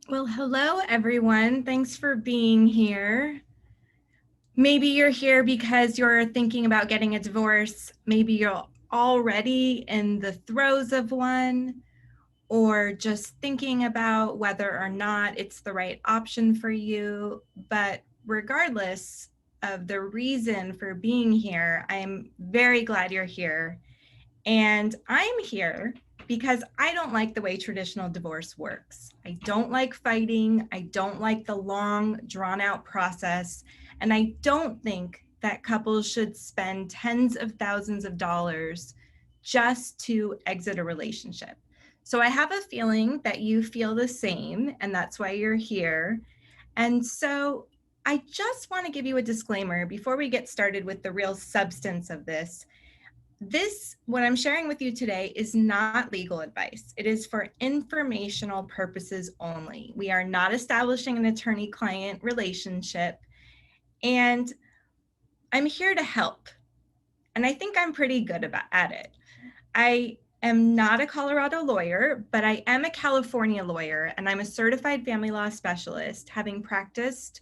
Well, hello, everyone. Thanks for being here. Maybe you're here because you're thinking about getting a divorce. Maybe you're already in the throes of one, or just thinking about whether or not it's the right option for you. But regardless of the reason for being here, I'm very glad you're here. And I'm here because I don't like the way traditional divorce works. I don't like fighting. I don't like the long, drawn out process. And I don't think that couples should spend tens of thousands of dollars just to exit a relationship. So I have a feeling that you feel the same, and that's why you're here. And so I just want to give you a disclaimer before we get started with the real substance of this. What I'm sharing with you today is not legal advice. It is for informational purposes only. We are not establishing an attorney-client relationship, and I'm here to help. And I think I'm pretty good at it. I am not a Colorado lawyer, but I am a California lawyer, and I'm a certified family law specialist, having practiced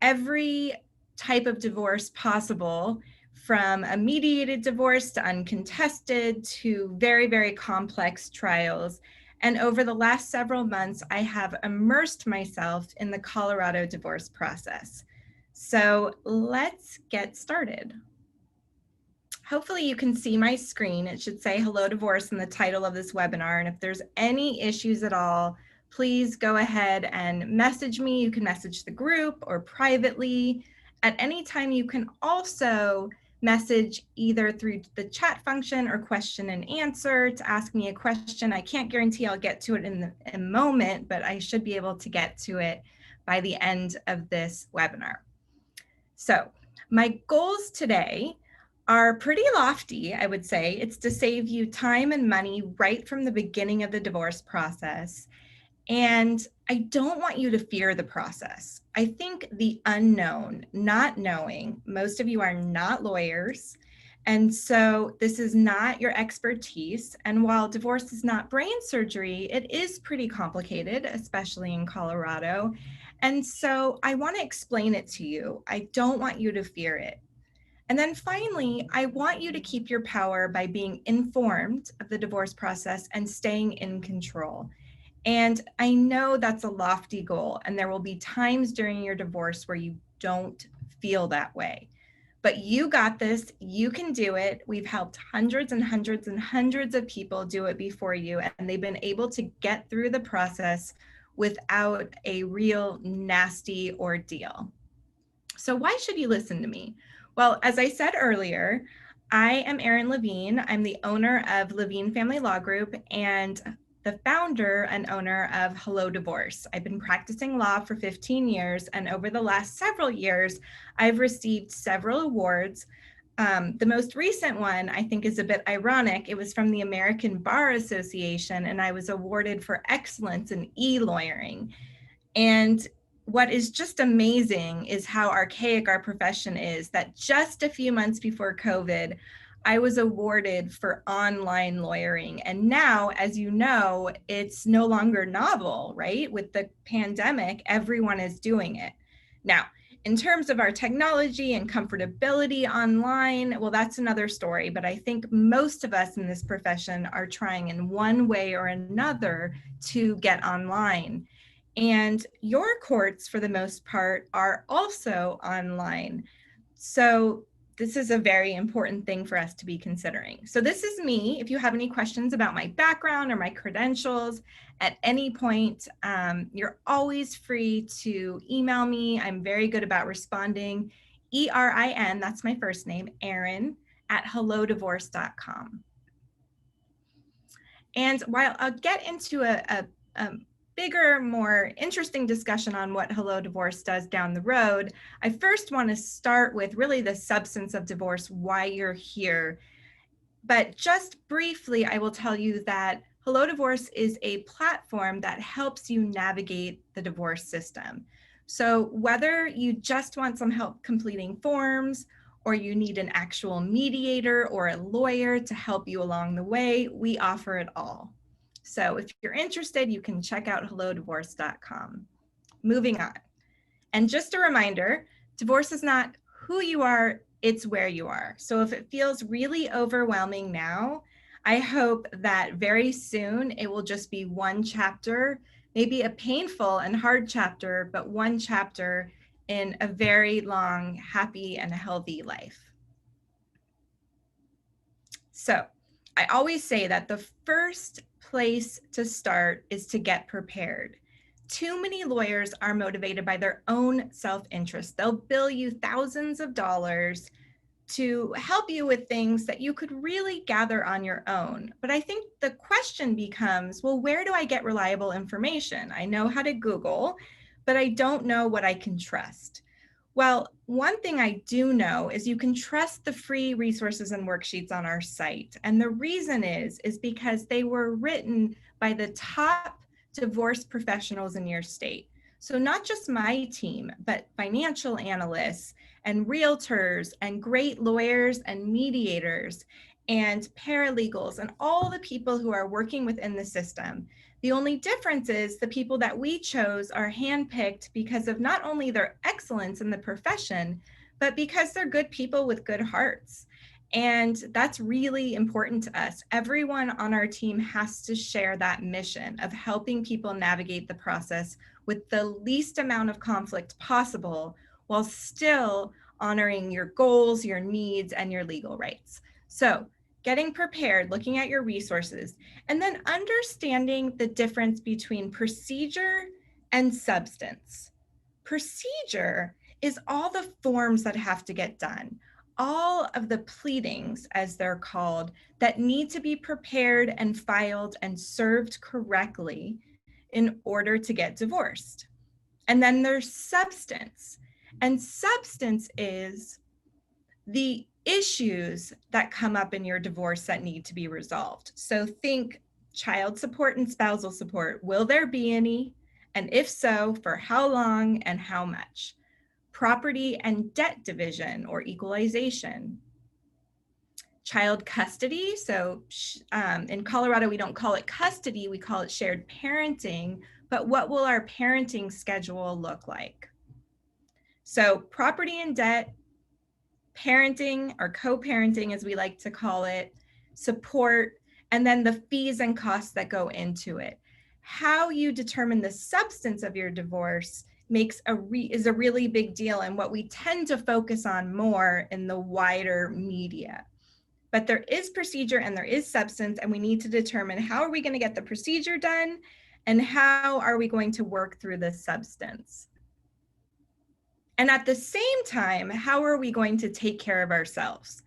every type of divorce possible, from a mediated divorce to uncontested to very, very complex trials. And over the last several months, I have immersed myself in the Colorado divorce process. So let's get started. Hopefully you can see my screen. It should say Hello Divorce in the title of this webinar. And if there's any issues at all, please go ahead and message me. You can message the group or privately. At any time, you can also message either through the chat function or question and answer to ask me a question. I can't guarantee I'll get to it in a moment, but I should be able to get to it by the end of this webinar. So my goals today are pretty lofty, I would say. It's to save you time and money right from the beginning of the divorce process. And I don't want you to fear the process. I think the unknown, not knowing, most of you are not lawyers. And so this is not your expertise. And while divorce is not brain surgery, it is pretty complicated, especially in Colorado. And so I want to explain it to you. I don't want you to fear it. And then finally, I want you to keep your power by being informed of the divorce process and staying in control. And I know that's a lofty goal, and there will be times during your divorce where you don't feel that way. But you got this, you can do it. We've helped hundreds and hundreds and hundreds of people do it before you, and they've been able to get through the process without a real nasty ordeal. So why should you listen to me? Well, as I said earlier, I am Erin Levine. I'm the owner of Levine Family Law Group and the founder and owner of Hello Divorce. I've been practicing law for 15 years, and over the last several years, I've received several awards. The most recent one, I think, is a bit ironic. It was from the American Bar Association, and I was awarded for excellence in e-lawyering. And what is just amazing is how archaic our profession is, that just a few months before COVID, I was awarded for online lawyering. And now, as you know, it's no longer novel, right? With the pandemic, everyone is doing it. Now, in terms of our technology and comfortability online, well, that's another story. But I think most of us in this profession are trying in one way or another to get online. And your courts, for the most part, are also online. So this is a very important thing for us to be considering. So this is me. If you have any questions about my background or my credentials at any point, you're always free to email me. I'm very good about responding. ERIN, that's my first name, Erin, at hellodivorce.com. And while I'll get into a bigger, more interesting discussion on what Hello Divorce does down the road, I first want to start with really the substance of divorce, why you're here. But just briefly, I will tell you that Hello Divorce is a platform that helps you navigate the divorce system. So whether you just want some help completing forms, or you need an actual mediator or a lawyer to help you along the way, we offer it all. So if you're interested, you can check out hellodivorce.com. Moving on. And just a reminder, divorce is not who you are, it's where you are. So if it feels really overwhelming now, I hope that very soon it will just be one chapter, maybe a painful and hard chapter, but one chapter in a very long, happy, and healthy life. So I always say that the first place to start is to get prepared. Too many lawyers are motivated by their own self-interest. They'll bill you thousands of dollars to help you with things that you could really gather on your own. But I think the question becomes, well, where do I get reliable information? I know how to Google, but I don't know what I can trust. Well, one thing I do know is you can trust the free resources and worksheets on our site. And the reason is because they were written by the top divorce professionals in your state. So not just my team, but financial analysts and realtors and great lawyers and mediators and paralegals and all the people who are working within the system. The only difference is the people that we chose are handpicked because of not only their excellence in the profession, but because they're good people with good hearts. And that's really important to us. Everyone on our team has to share that mission of helping people navigate the process with the least amount of conflict possible while still honoring your goals, your needs, and your legal rights. So getting prepared, looking at your resources, and then understanding the difference between procedure and substance. Procedure is all the forms that have to get done, all of the pleadings, as they're called, that need to be prepared and filed and served correctly in order to get divorced. And then there's substance. And substance is the issues that come up in your divorce that need to be resolved. So think child support and spousal support. Will there be any? And if so, for how long and how much? Property and debt division or equalization. Child custody. So in Colorado, we don't call it custody, we call it shared parenting. But what will our parenting schedule look like? So property and debt, parenting or co-parenting, as we like to call it, support, and then the fees and costs that go into it. How you determine the substance of your divorce is a really big deal and what we tend to focus on more in the wider media. But there is procedure and there is substance, and we need to determine how are we going to get the procedure done and how are we going to work through the substance. And at the same time, how are we going to take care of ourselves?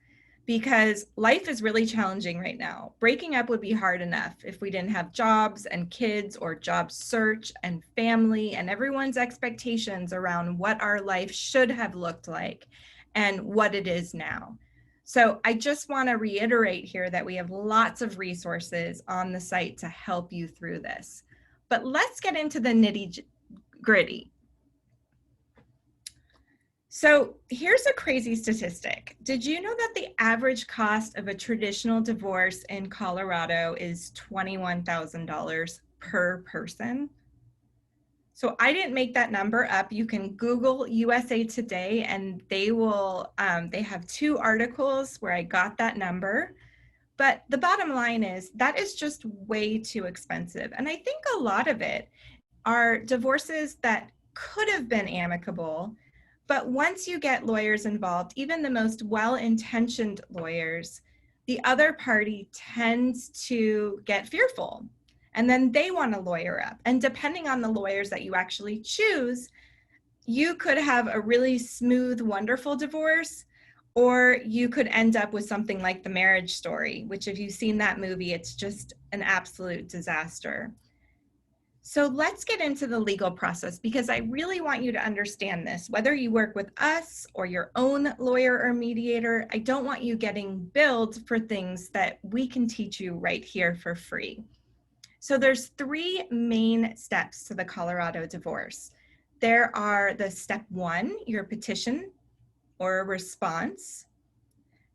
Because life is really challenging right now. Breaking up would be hard enough if we didn't have jobs and kids or job search and family and everyone's expectations around what our life should have looked like and what it is now. So I just want to reiterate here that we have lots of resources on the site to help you through this. But let's get into the nitty-gritty. So here's a crazy statistic. Did you know that the average cost of a traditional divorce in Colorado is $21,000 per person? So I didn't make that number up. You can Google USA Today and they will, they have 2 articles where I got that number. But the bottom line is that is just way too expensive. And I think a lot of it are divorces that could have been amicable. But once you get lawyers involved, even the most well-intentioned lawyers, the other party tends to get fearful. And then they want to lawyer up. And depending on the lawyers that you actually choose, you could have a really smooth, wonderful divorce, or you could end up with something like The Marriage Story, which if you've seen that movie, it's just an absolute disaster. So let's get into the legal process because I really want you to understand this. Whether you work with us or your own lawyer or mediator, I don't want you getting billed for things that we can teach you right here for free. So there's 3 main steps to the Colorado divorce. There are the step 1, your petition or a response.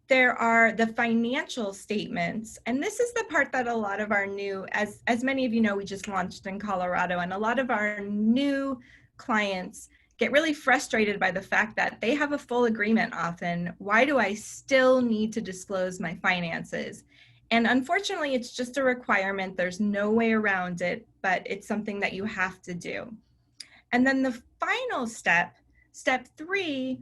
There are the financial statements, and this is the part that a lot of our new, as many of you know, we just launched in Colorado, and a lot of our new clients get really frustrated by the fact that they have a full agreement often. Why do I still need to disclose my finances? And unfortunately, it's just a requirement. There's no way around it, but it's something that you have to do. And then the final step, step 3,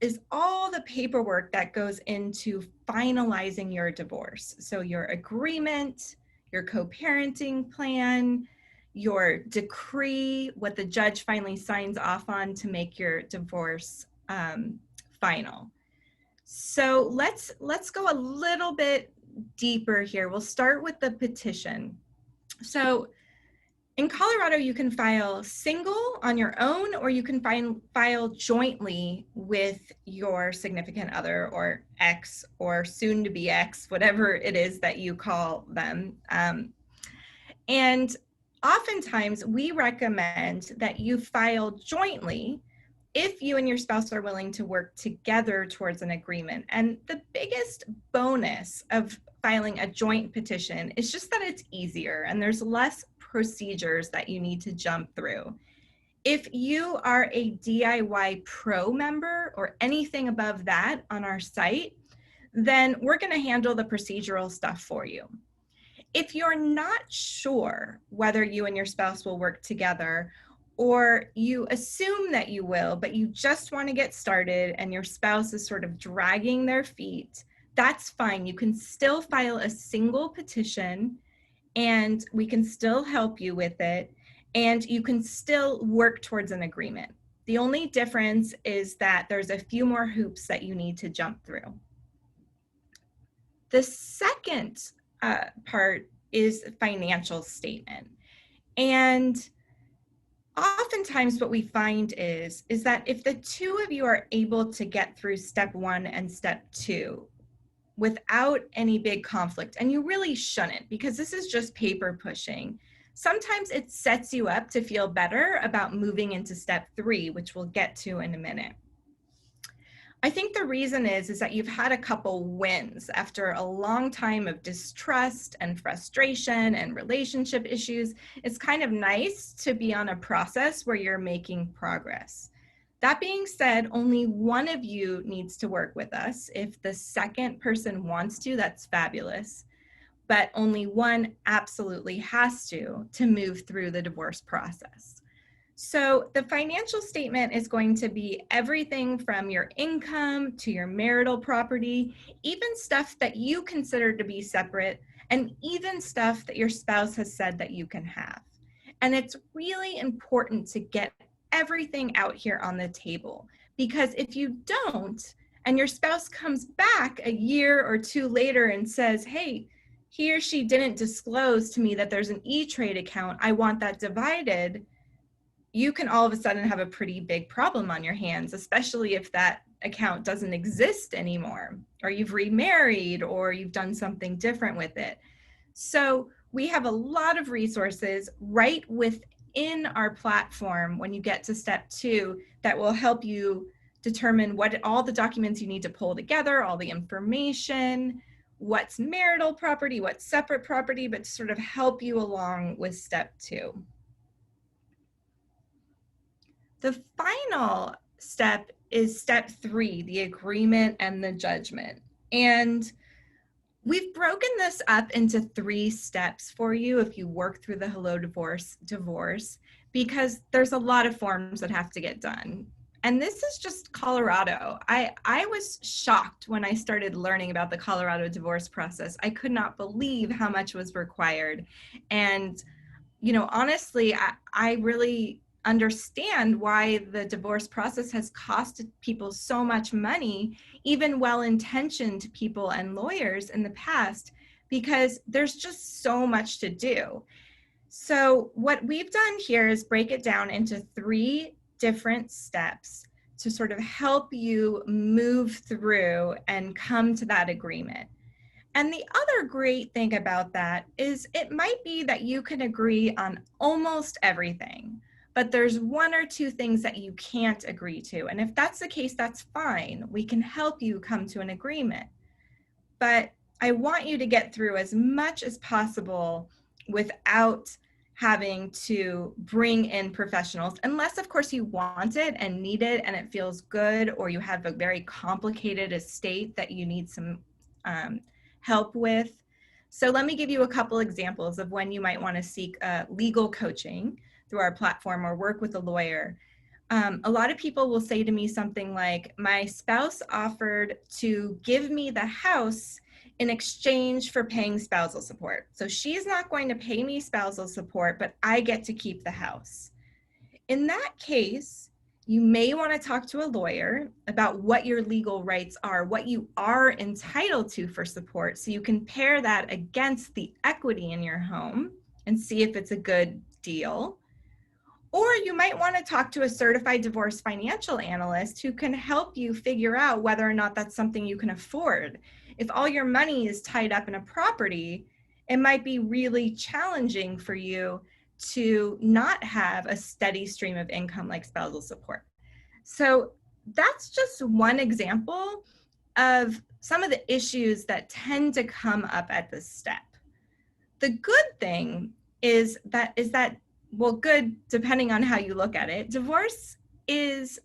is all the paperwork that goes into finalizing your divorce. So your agreement, your co-parenting plan, your decree, what the judge finally signs off on to make your divorce final. So let's go a little bit deeper here. We'll start with the petition. So in Colorado, you can file single on your own, or you can file jointly with your significant other or ex or soon to be ex, whatever it is that you call them. And oftentimes we recommend that you file jointly if you and your spouse are willing to work together towards an agreement. And the biggest bonus of filing a joint petition is just that it's easier and there's less procedures that you need to jump through. If you are a DIY Pro member or anything above that on our site, then we're going to handle the procedural stuff for you. If you're not sure whether you and your spouse will work together, or you assume that you will, but you just want to get started and your spouse is sort of dragging their feet, that's fine. You can still file a single petition and we can still help you with it, and you can still work towards an agreement. The only difference is that there's a few more hoops that you need to jump through. The second part is financial statement. And oftentimes what we find is that if the two of you are able to get through step 1 and step 2 without any big conflict, and you really shouldn't, because this is just paper pushing, sometimes it sets you up to feel better about moving into step 3, which we'll get to in a minute. I think the reason is that you've had a couple wins after a long time of distrust and frustration and relationship issues. It's kind of nice to be on a process where you're making progress. That being said, only one of you needs to work with us. If the second person wants to, that's fabulous. But only one absolutely has to move through the divorce process. So the financial statement is going to be everything from your income to your marital property, even stuff that you consider to be separate, and even stuff that your spouse has said that you can have. And it's really important to get everything out here on the table, because if you don't, and your spouse comes back a year or 2 later and says, hey, he or she didn't disclose to me that there's an E-Trade account, I want that divided, you can all of a sudden have a pretty big problem on your hands, especially if that account doesn't exist anymore, or you've remarried, or you've done something different with it. So we have a lot of resources right within our platform when you get to step 2 that will help you determine what all the documents you need to pull together, all the information, what's marital property, what's separate property, but to sort of help you along with step 2. The final step is step 3, the agreement and the judgment. And we've broken this up into 3 steps for you if you work through the Hello Divorce, because there's a lot of forms that have to get done. And this is just Colorado. I was shocked when I started learning about the Colorado divorce process. I could not believe how much was required. And, you know, honestly, I really understand why the divorce process has costed people so much money, even well-intentioned people and lawyers in the past, because there's just so much to do. So what we've done here is break it down into 3 different steps to sort of help you move through and come to that agreement. And the other great thing about that is it might be that you can agree on almost everything, but there's one or two things that you can't agree to. And if that's the case, that's fine. We can help you come to an agreement. But I want you to get through as much as possible without having to bring in professionals, unless of course you want it and need it and it feels good, or you have a very complicated estate that you need some help with. So let me give you a couple examples of when you might want to seek legal coaching through our platform or work with a lawyer. A lot of people will say to me something like, my spouse offered to give me the house in exchange for paying spousal support. So she's not going to pay me spousal support, but I get to keep the house. In that case, you may want to talk to a lawyer about what your legal rights are, what you are entitled to for support, so you can pair that against the equity in your home and see if it's a good deal. Or you might want to talk to a certified divorce financial analyst who can help you figure out whether or not that's something you can afford. If all your money is tied up in a property, it might be really challenging for you to not have a steady stream of income like spousal support. So that's just one example of some of the issues that tend to come up at this step. The good thing is that well, good, depending on how you look at it, divorce is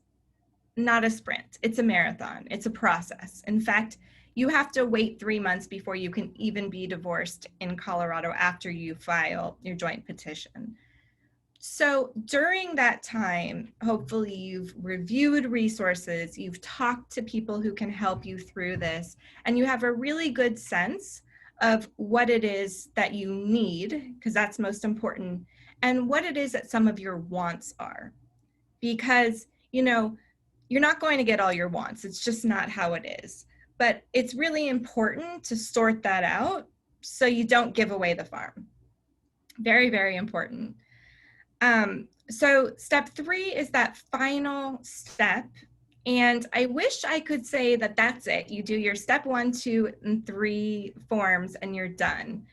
not a sprint. It's a marathon. It's a process. In fact, you have to wait 3 months before you can even be divorced in Colorado after you file your joint petition. So during that time, hopefully you've reviewed resources, you've talked to people who can help you through this, and you have a really good sense of what it is that you need, because that's most important, and what it is that some of your wants are. Because, you're not going to get all your wants. It's just not how it is. But it's really important to sort that out so you don't give away the farm. Very, very important. So step 3 is that final step. And I wish I could say that that's it. You do your step 1, 2, and 3 forms and you're done.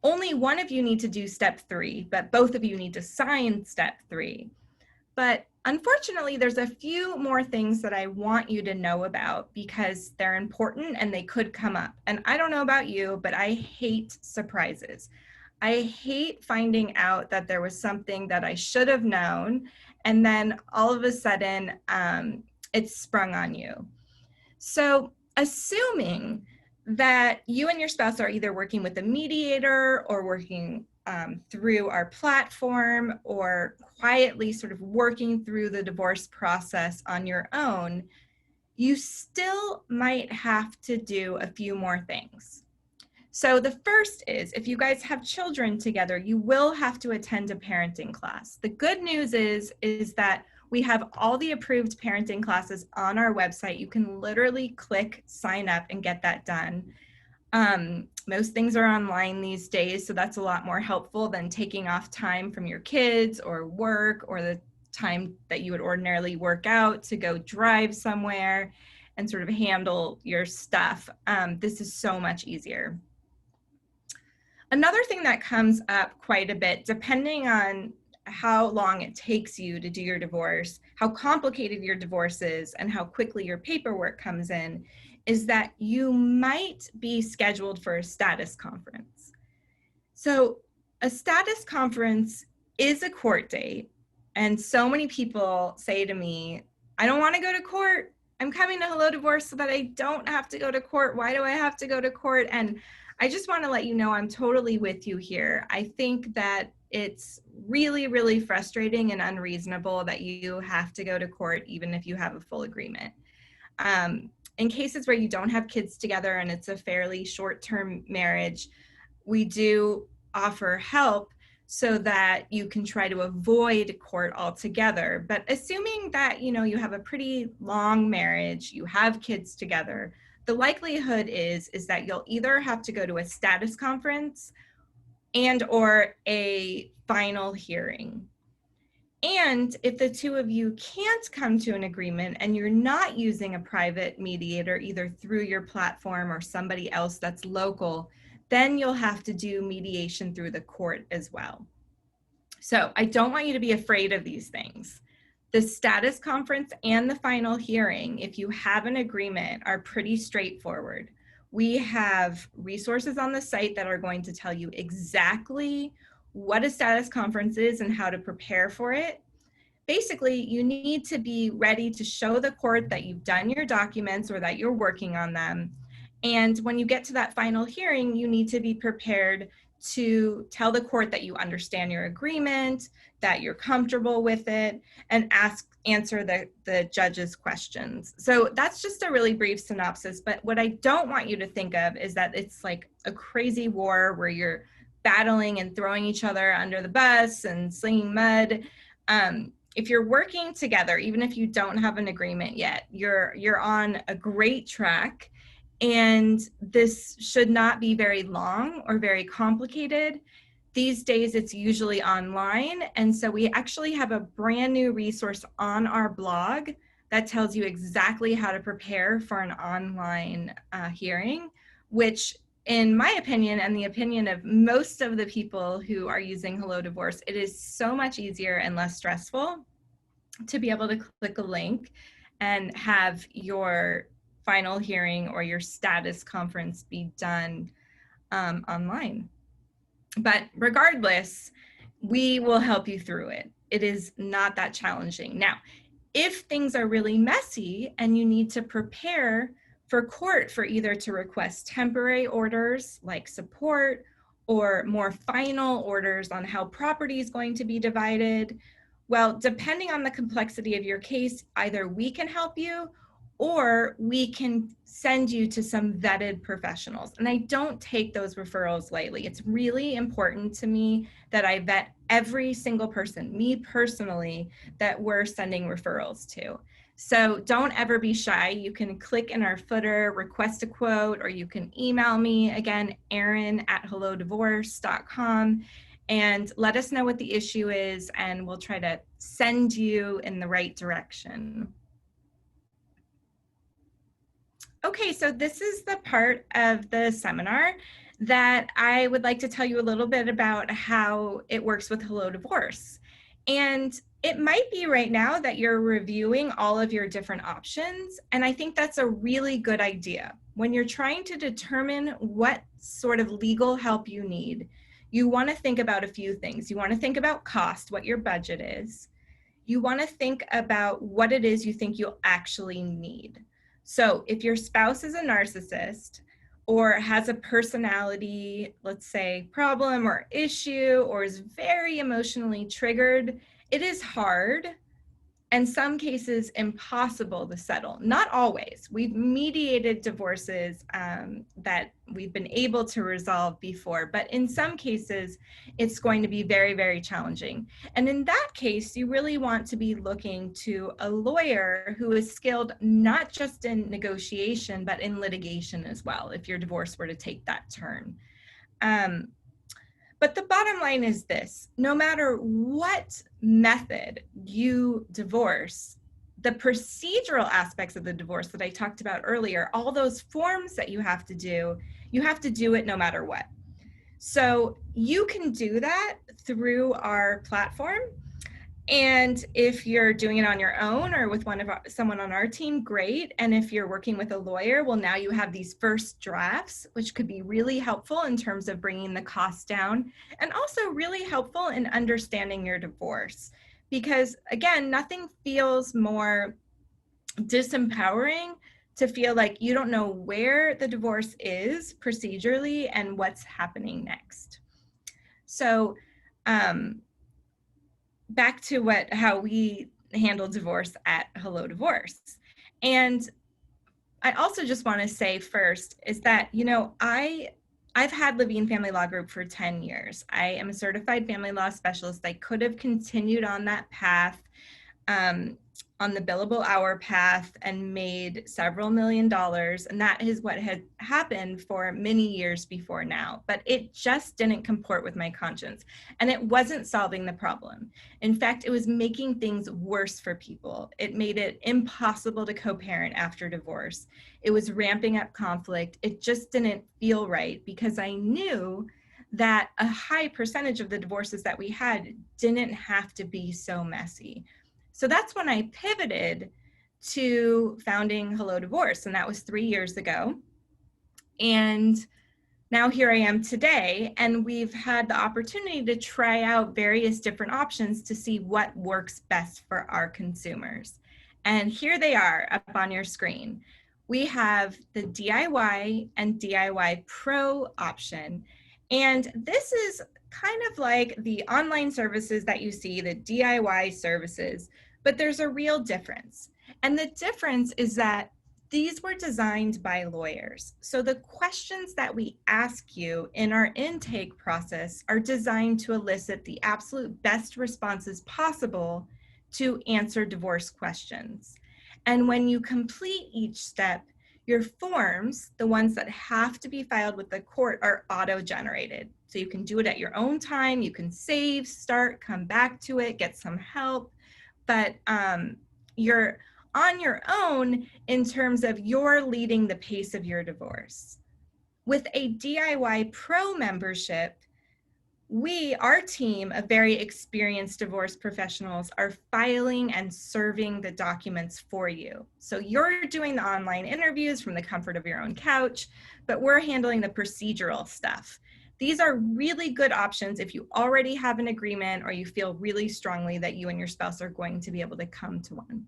Only one of you need to do step 3, but both of you need to sign step 3. But unfortunately, there's a few more things that I want you to know about because they're important and they could come up. And I don't know about you, but I hate surprises. I hate finding out that there was something that I should have known, and then all of a sudden it's sprung on you. So assuming that you and your spouse are either working with a mediator or working through our platform or quietly sort of working through the divorce process on your own, you still might have to do a few more things. So the first is, if you guys have children together, you will have to attend a parenting class. The good news is that we have all the approved parenting classes on our website. You can literally click sign up and get that done. Most things are online these days, so that's a lot more helpful than taking off time from your kids or work or the time that you would ordinarily work out to go drive somewhere and sort of handle your stuff. This is so much easier. Another thing that comes up quite a bit, depending on how long it takes you to do your divorce, how complicated your divorce is, and how quickly your paperwork comes in, is that you might be scheduled for a status conference. So a status conference is a court date, and so many people say to me, I don't want to go to court. I'm coming to Hello Divorce so that I don't have to go to court. Why do I have to go to court? And I just want to let you know I'm totally with you here. I think that it's really, really frustrating and unreasonable that you have to go to court even if you have a full agreement. In cases where you don't have kids together and it's a fairly short-term marriage, we do offer help so that you can try to avoid court altogether. But assuming that, you have a pretty long marriage, you have kids together, the likelihood is that you'll either have to go to a status conference and or a final hearing. And if the two of you can't come to an agreement and you're not using a private mediator, either through your platform or somebody else that's local, then you'll have to do mediation through the court as well. So I don't want you to be afraid of these things. The status conference and the final hearing, if you have an agreement, are pretty straightforward. We have resources on the site that are going to tell you exactly what a status conference is and how to prepare for it. Basically, you need to be ready to show the court that you've done your documents or that you're working on them. And when you get to that final hearing, you need to be prepared to tell the court that you understand your agreement, that you're comfortable with it, and answer the judge's questions. So that's just a really brief synopsis. But what I don't want you to think of is that it's like a crazy war where you're battling and throwing each other under the bus and slinging mud. If you're working together, even if you don't have an agreement yet, you're on a great track. And this should not be very long or very complicated. These days, it's usually online. And so we actually have a brand new resource on our blog that tells you exactly how to prepare for an online hearing, which in my opinion, and the opinion of most of the people who are using Hello Divorce, it is so much easier and less stressful to be able to click a link and have your final hearing or your status conference be done online. But regardless, we will help you through it. It is not that challenging. Now, if things are really messy and you need to prepare for court for either to request temporary orders like support or more final orders on how property is going to be divided, well, depending on the complexity of your case, either we can help you or we can send you to some vetted professionals. And I don't take those referrals lightly. It's really important to me that I vet every single person, me personally, that we're sending referrals to. So don't ever be shy. You can click in our footer, request a quote, or you can email me, again, Erin@hellodivorce.com, and let us know what the issue is, and we'll try to send you in the right direction. Okay, so this is the part of the seminar that I would like to tell you a little bit about how it works with Hello Divorce. And it might be right now that you're reviewing all of your different options, and I think that's a really good idea. When you're trying to determine what sort of legal help you need, you want to think about a few things. You want to think about cost, what your budget is. You want to think about what it is you think you'll actually need. So if your spouse is a narcissist or has a personality, let's say, problem or issue, or is very emotionally triggered, it is hard, in some cases impossible to settle. Not always. We've mediated divorces that we've been able to resolve before, but in some cases, it's going to be very, very challenging. And in that case, you really want to be looking to a lawyer who is skilled not just in negotiation, but in litigation as well, if your divorce were to take that turn. But the bottom line is this: no matter what method you divorce, the procedural aspects of the divorce that I talked about earlier, all those forms that you have to do it no matter what. So you can do that through our platform. And if you're doing it on your own or with someone on our team, great. And if you're working with a lawyer, well, now you have these first drafts, which could be really helpful in terms of bringing the cost down, and also really helpful in understanding your divorce. Because again, nothing feels more disempowering to feel like you don't know where the divorce is procedurally and what's happening next. So, back to how we handle divorce at Hello Divorce. And I also just want to say first is that, I've had Levine Family Law Group for 10 years. I am a certified family law specialist. I could have continued on that path, on the billable hour path, and made several $1 million. And that is what had happened for many years before now. But it just didn't comport with my conscience. And it wasn't solving the problem. In fact, it was making things worse for people. It made it impossible to co-parent after divorce. It was ramping up conflict. It just didn't feel right, because I knew that a high percentage of the divorces that we had didn't have to be so messy. So that's when I pivoted to founding Hello Divorce, and that was 3 years ago. And now here I am today, and we've had the opportunity to try out various different options to see what works best for our consumers. And here they are up on your screen. We have the DIY and DIY Pro option. And this is kind of like the online services that you see, the DIY services, but there's a real difference. And the difference is that these were designed by lawyers. So the questions that we ask you in our intake process are designed to elicit the absolute best responses possible to answer divorce questions. And when you complete each step, your forms, the ones that have to be filed with the court, are auto-generated. So you can do it at your own time. You can save, start, come back to it, get some help. But you're on your own in terms of you're leading the pace of your divorce. With a DIY Pro membership, our team of very experienced divorce professionals, are filing and serving the documents for you. So you're doing the online interviews from the comfort of your own couch, but we're handling the procedural stuff. These are really good options if you already have an agreement or you feel really strongly that you and your spouse are going to be able to come to one.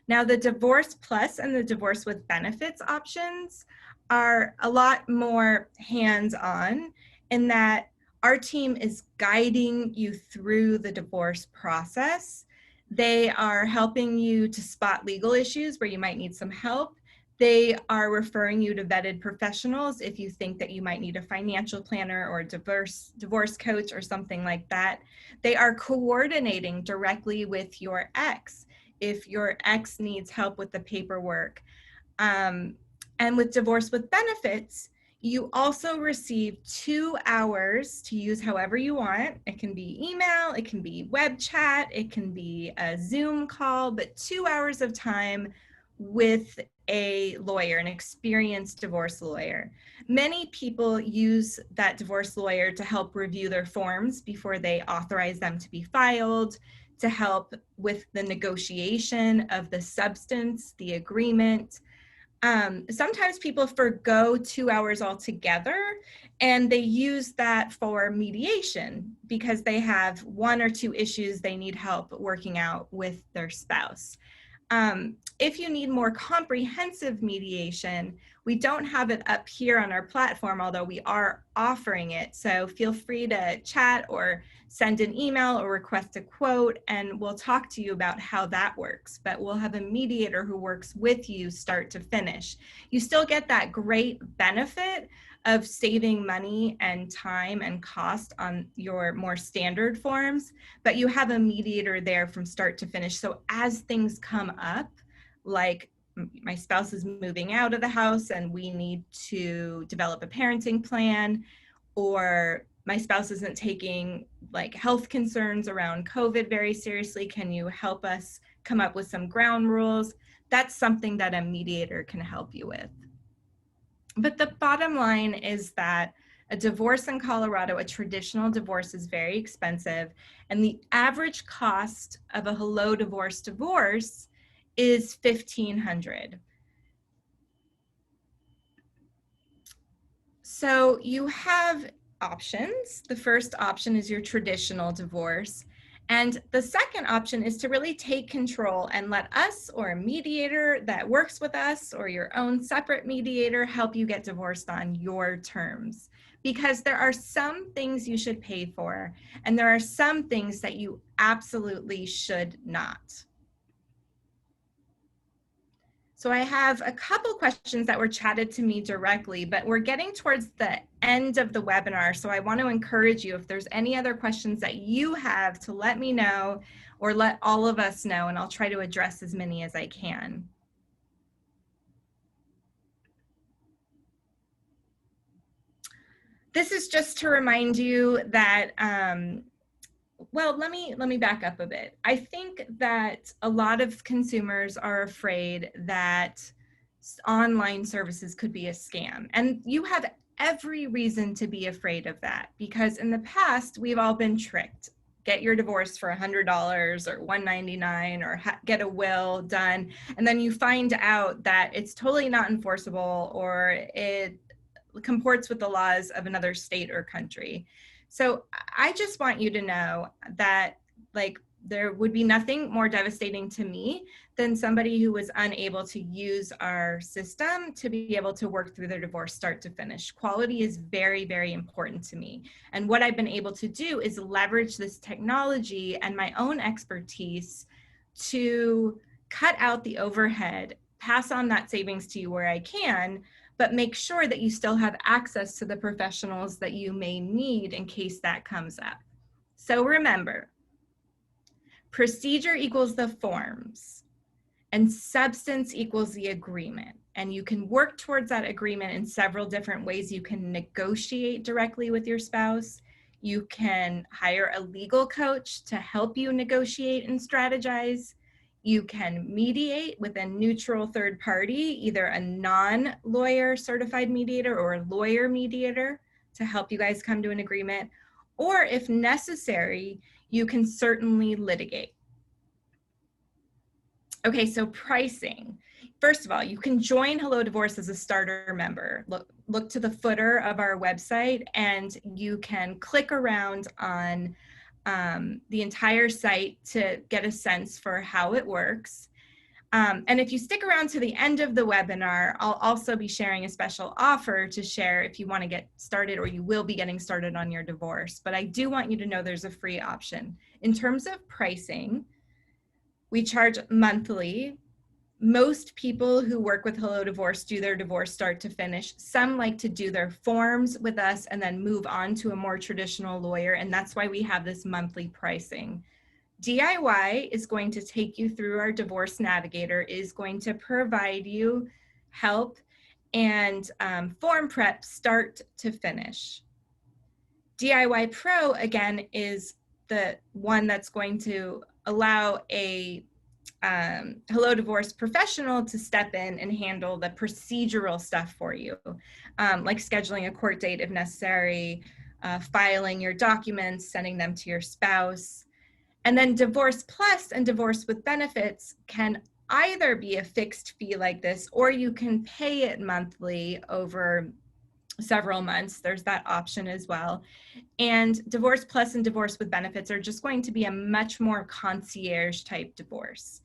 Now, the Divorce Plus and the Divorce with Benefits options are a lot more hands-on in that our team is guiding you through the divorce process. They are helping you to spot legal issues where you might need some help. They are referring you to vetted professionals if you think that you might need a financial planner or a divorce coach or something like that. They are coordinating directly with your ex if your ex needs help with the paperwork. And with Divorce with Benefits, you also receive 2 hours to use however you want. It can be email, it can be web chat, it can be a Zoom call, but 2 hours of time with a lawyer, an experienced divorce lawyer. Many people use that divorce lawyer to help review their forms before they authorize them to be filed, to help with the negotiation of the substance, the agreement. Sometimes people forgo 2 hours altogether, and they use that for mediation because they have 1 or 2 issues they need help working out with their spouse. If you need more comprehensive mediation, we don't have it up here on our platform, although we are offering it. So feel free to chat or send an email or request a quote, and we'll talk to you about how that works. But we'll have a mediator who works with you start to finish. You still get that great benefit of saving money and time and cost on your more standard forms, but you have a mediator there from start to finish. So as things come up, like my spouse is moving out of the house and we need to develop a parenting plan, or my spouse isn't taking like health concerns around COVID very seriously, can you help us come up with some ground rules? That's something that a mediator can help you with. But the bottom line is that a divorce in Colorado, a traditional divorce, is very expensive, and the average cost of a Hello Divorce divorce is $1,500. So you have options. The first option is your traditional divorce. And the second option is to really take control and let us or a mediator that works with us or your own separate mediator help you get divorced on your terms. Because there are some things you should pay for, and there are some things that you absolutely should not. So I have a couple questions that were chatted to me directly, but we're getting towards the end of the webinar. So I want to encourage you, if there's any other questions that you have, to let me know or let all of us know, and I'll try to address as many as I can. This is just to remind you that well, let me back up a bit. I think that a lot of consumers are afraid that online services could be a scam. And you have every reason to be afraid of that, because in the past, we've all been tricked. Get your divorce for $100 or $199 or get a will done. And then you find out that it's totally not enforceable or it comports with the laws of another state or country. So I just want you to know that, like, there would be nothing more devastating to me than somebody who was unable to use our system to be able to work through their divorce start to finish. Quality is very, very important to me. And what I've been able to do is leverage this technology and my own expertise to cut out the overhead, pass on that savings to you where I can, but make sure that you still have access to the professionals that you may need in case that comes up. So remember, procedure equals the forms and substance equals the agreement. And you can work towards that agreement in several different ways. You can negotiate directly with your spouse. You can hire a legal coach to help you negotiate and strategize. You can mediate with a neutral third party, either a non-lawyer certified mediator or a lawyer mediator to help you guys come to an agreement. Or if necessary, you can certainly litigate. Okay, so pricing. First of all, you can join Hello Divorce as a starter member. Look to the footer of our website and you can click around on the entire site to get a sense for how it works. And if you stick around to the end of the webinar, I'll also be sharing a special offer to share if you want to get started or you will be getting started on your divorce. But I do want you to know there's a free option. In terms of pricing, we charge monthly. Most people who work with Hello Divorce do their divorce start to finish. Some like to do their forms with us and then move on to a more traditional lawyer, and that's why we have this monthly pricing. DIY is going to take you through our divorce navigator, is going to provide you help and form prep start to finish. DIY Pro, again, is the one that's going to allow a Hello Divorce professional to step in and handle the procedural stuff for you, like scheduling a court date if necessary, filing your documents, sending them to your spouse. And then Divorce Plus and Divorce with Benefits can either be a fixed fee like this, or you can pay it monthly over several months. There's that option as well. And Divorce Plus and Divorce with Benefits are just going to be a much more concierge type divorce.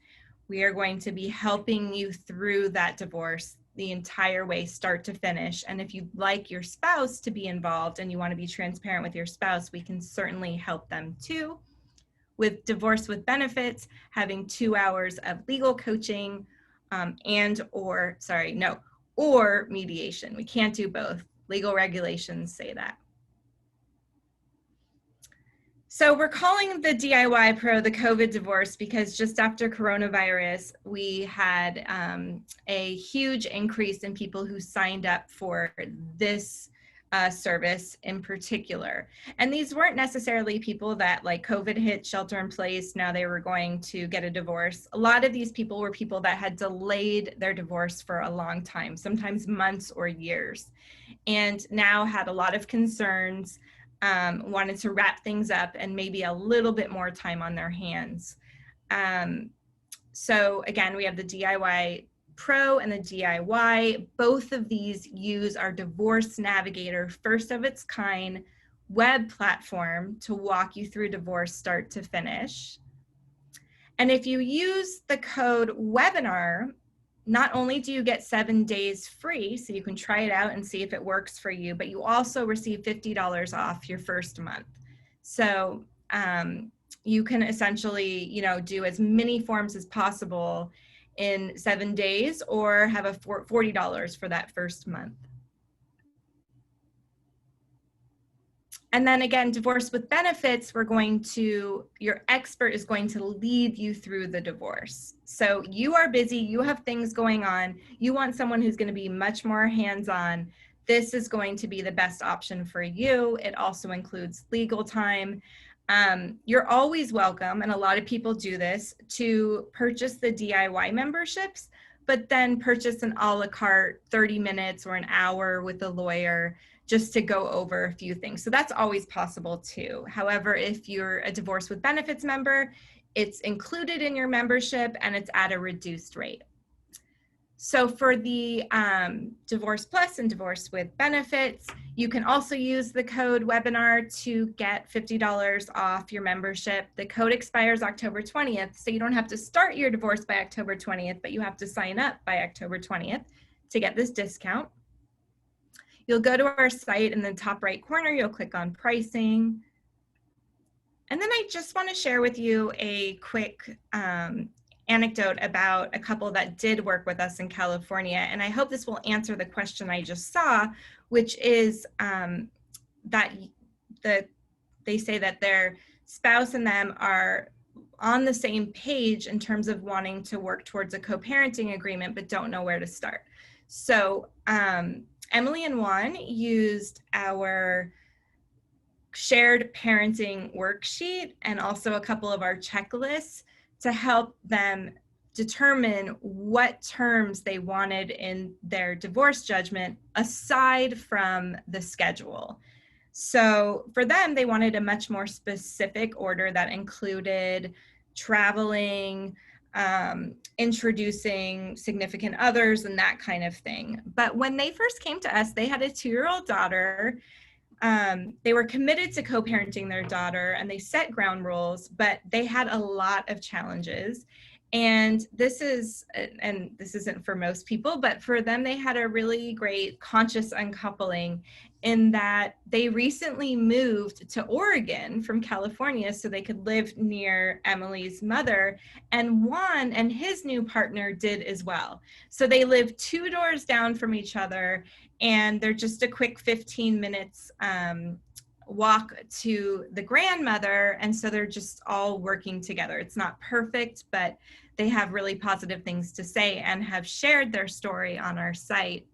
We are going to be helping you through that divorce the entire way, start to finish. And if you'd like your spouse to be involved and you want to be transparent with your spouse, we can certainly help them too. With Divorce with Benefits, having 2 hours of legal coaching or mediation. We can't do both. Legal regulations say that. So we're calling the DIY Pro the COVID divorce because just after coronavirus, we had a huge increase in people who signed up for this service in particular. And these weren't necessarily people that, like, COVID hit, shelter in place, now they were going to get a divorce. A lot of these people were people that had delayed their divorce for a long time, sometimes months or years, and now had a lot of concerns, wanted to wrap things up and maybe a little bit more time on their hands. So again, we have the DIY Pro and the DIY. Both of these use our Divorce Navigator, first of its kind web platform to walk you through divorce start to finish. And if you use the code webinar, not only do you get 7 days free, so you can try it out and see if it works for you, but you also receive $50 off your first month. So you can essentially, do as many forms as possible in 7 days, or have a $40 for that first month. And then again, Divorce with Benefits, your expert is going to lead you through the divorce. So you are busy, you have things going on, you want someone who's going to be much more hands-on. This is going to be the best option for you. It also includes legal time. You're always welcome, and a lot of people do this, to purchase the DIY memberships, but then purchase an a la carte 30 minutes or an hour with a lawyer, just to go over a few things. So that's always possible too. However, if you're a divorce with benefits member, it's included in your membership and it's at a reduced rate. So for the Divorce Plus and Divorce with Benefits, you can also use the code webinar to get $50 off your membership. The code expires October 20th, so you don't have to start your divorce by October 20th, but you have to sign up by October 20th to get this discount. You'll go to our site in the top right corner, you'll click on pricing. And then I just want to share with you a quick anecdote about a couple that did work with us in California. And I hope this will answer the question I just saw, which is that they say that their spouse and them are on the same page in terms of wanting to work towards a co-parenting agreement, but don't know where to start. So Emily and Juan used our shared parenting worksheet and also a couple of our checklists to help them determine what terms they wanted in their divorce judgment aside from the schedule. So for them, they wanted a much more specific order that included traveling, introducing significant others and that kind of thing. But when they first came to us, they had a 2-year-old daughter. They were committed to co-parenting their daughter and they set ground rules, but they had a lot of challenges. And this isn't for most people, but for them, they had a really great conscious uncoupling in that they recently moved to Oregon from California so they could live near Emily's mother, and Juan and his new partner did as well. So they live 2 doors down from each other, and they're just a quick 15 minutes walk to the grandmother, and so they're just all working together. It's not perfect, but they have really positive things to say and have shared their story on our site.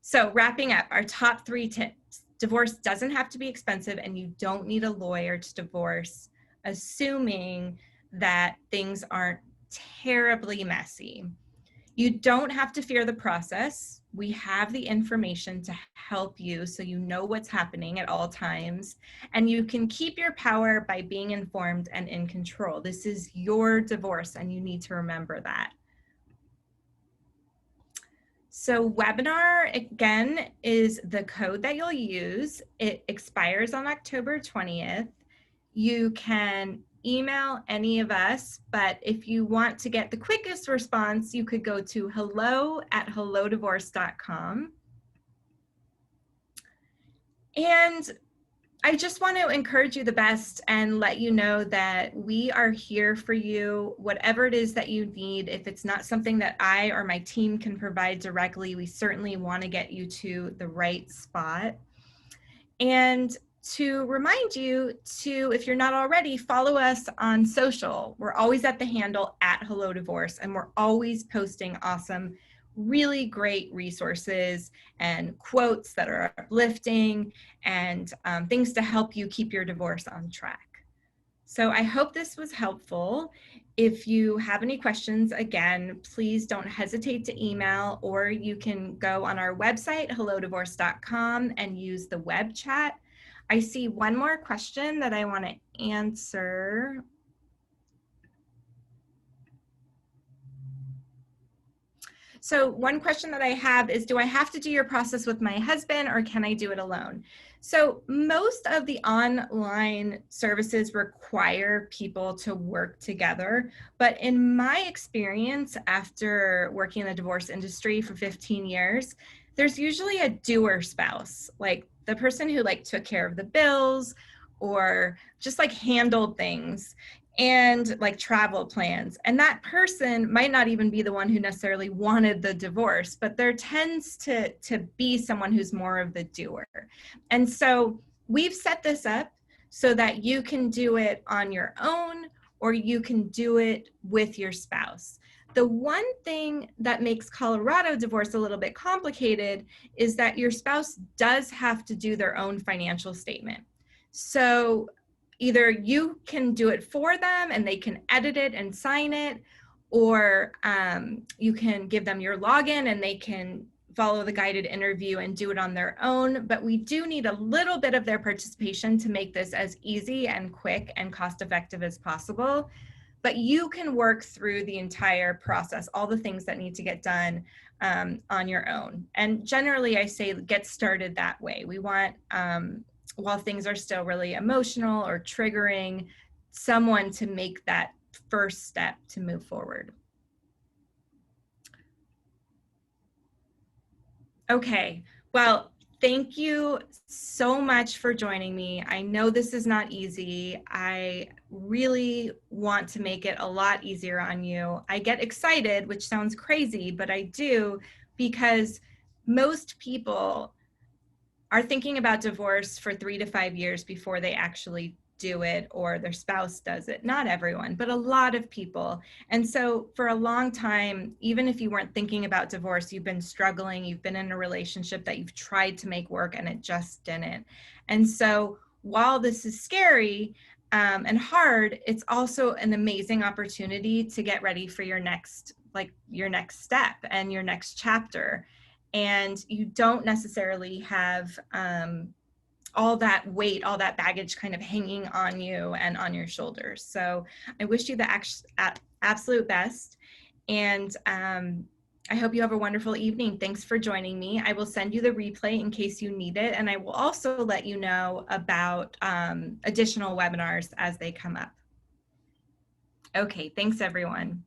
So wrapping up, our top 3 tips. Divorce doesn't have to be expensive and you don't need a lawyer to divorce, assuming that things aren't terribly messy. You don't have to fear the process. We have the information to help you so you know what's happening at all times, and you can keep your power by being informed and in control. This is your divorce and you need to remember that. So webinar, again, is the code that you'll use. It expires on October 20th. You can email any of us, but if you want to get the quickest response, you could go to hello@hellodivorce.com. And I just want to encourage you the best and let you know that we are here for you, whatever it is that you need. If it's not something that I or my team can provide directly, we certainly want to get you to the right spot. And to remind you to, if you're not already, follow us on social. We're always at the handle @HelloDivorce, and we're always posting awesome, really great resources and quotes that are uplifting and things to help you keep your divorce on track. So I hope this was helpful. If you have any questions, again, please don't hesitate to email, or you can go on our website, hellodivorce.com, and use the web chat. I see one more question that I want to answer. So one question that I have is, do I have to do your process with my husband or can I do it alone? So most of the online services require people to work together, but in my experience, after working in the divorce industry for 15 years, there's usually a doer spouse, like the person who took care of the bills or just handled things and travel plans. And that person might not even be the one who necessarily wanted the divorce, but there tends to be someone who's more of the doer. And so we've set this up so that you can do it on your own or you can do it with your spouse. The one thing that makes Colorado divorce a little bit complicated is that your spouse does have to do their own financial statement. So either you can do it for them and they can edit it and sign it, or you can give them your login and they can follow the guided interview and do it on their own, but we do need a little bit of their participation to make this as easy and quick and cost-effective as possible. But you can work through the entire process, all the things that need to get done on your own. And generally, I say get started that way. We want, while things are still really emotional or triggering, someone to make that first step to move forward. Okay, well, thank you so much for joining me. I know this is not easy. I really want to make it a lot easier on you. I get excited, which sounds crazy, but I do, because most people are thinking about divorce for 3 to 5 years before they actually do it, or their spouse does it. Not everyone, but a lot of people. And so for a long time, even if you weren't thinking about divorce, you've been struggling, you've been in a relationship that you've tried to make work and it just didn't. And so while this is scary and hard, it's also an amazing opportunity to get ready for your next step and your next chapter. And you don't necessarily have all that weight, all that baggage kind of hanging on you and on your shoulders. So I wish you the absolute best. And I hope you have a wonderful evening. Thanks for joining me. I will send you the replay in case you need it. And I will also let you know about additional webinars as they come up. Okay, thanks everyone.